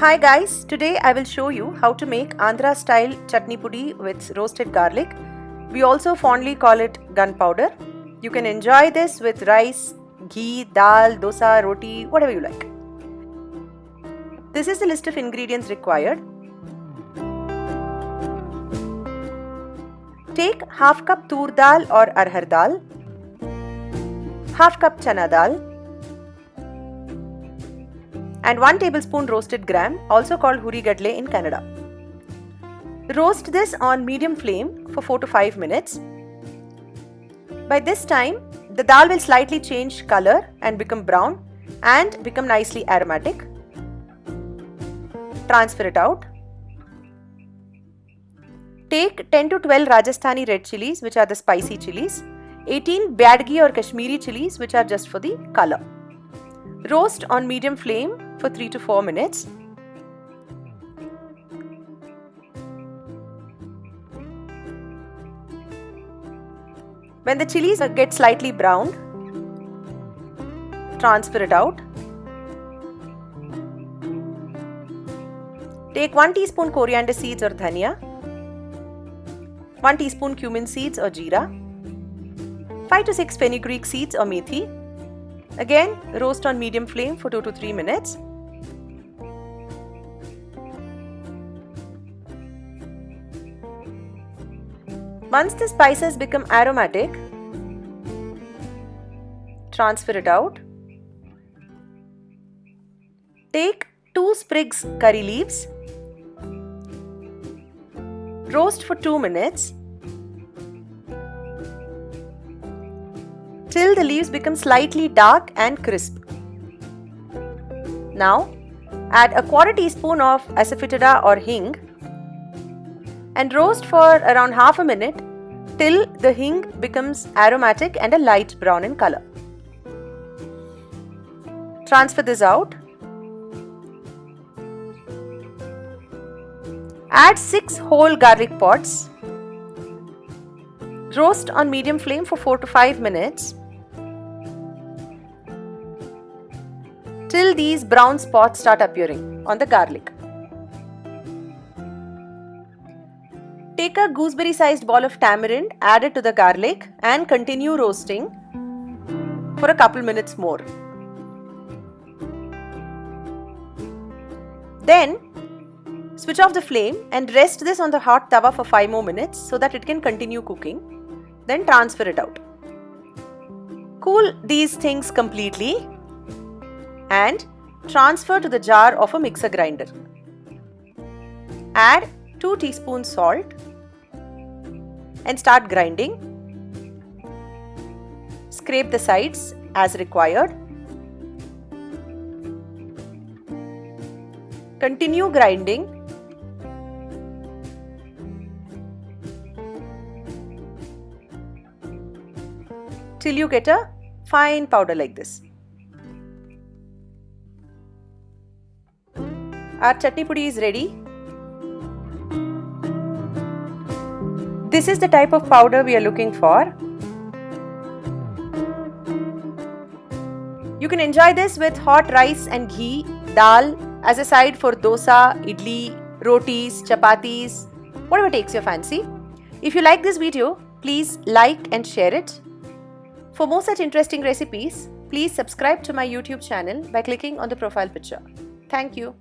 Hi guys, today I will show you how to make Andhra style chutney pudi with roasted garlic. We also fondly call it gunpowder. You can enjoy this with rice, ghee, dal, dosa, roti, whatever you like. This is the list of ingredients required. Take half cup Toor dal or ARHAR dal, half cup Channa dal, and 1 tablespoon roasted gram, also called huri kadale in Kannada. Roast this on medium flame for 4 to 5 minutes. By this time, the dal will slightly change color and become brown and become nicely aromatic. Transfer it out. Take 10 to 12 Rajasthani red chillies, which are the spicy chillies, 18 Badgi or Kashmiri chillies, which are just for the color. Roast on medium flame for 3 to 4 minutes. When the chilies get slightly browned, transfer it out. Take 1 teaspoon coriander seeds or dhania, 1 teaspoon cumin seeds or jeera, 5 to 6 fenugreek seeds or methi. Again, roast on medium flame for 2 to 3 minutes. Once the spices become aromatic, transfer it out. Take 2 sprigs curry leaves. Roast for 2 minutes till the leaves become slightly dark and crisp. Now, add a quarter teaspoon of ASAFOETIDA or HING and roast for around half a minute till the HING becomes aromatic and a light brown in color. Transfer this out. Add 6 whole garlic pods. Roast on medium flame for 4 to 5 minutes till these brown spots start appearing on the garlic. Take a gooseberry sized ball of tamarind, add it to the garlic and continue roasting for a couple minutes more. Then switch off the flame and rest this on the hot tawa for 5 more minutes so that it can continue cooking. Then transfer it out. Cool these things completely and transfer to the jar of a mixer grinder. Add 2 teaspoons salt and start grinding. Scrape the sides as required. Continue grinding till you get a fine powder like this. Our chutney pudi is ready. This is the type of powder we are looking for. You can enjoy this with hot rice and ghee, dal, as a side for dosa, idli, rotis, chapathis, whatever takes your fancy. If you like this video, please like and share it. For more such interesting recipes, please subscribe to my YouTube channel by clicking on the profile picture. Thank you.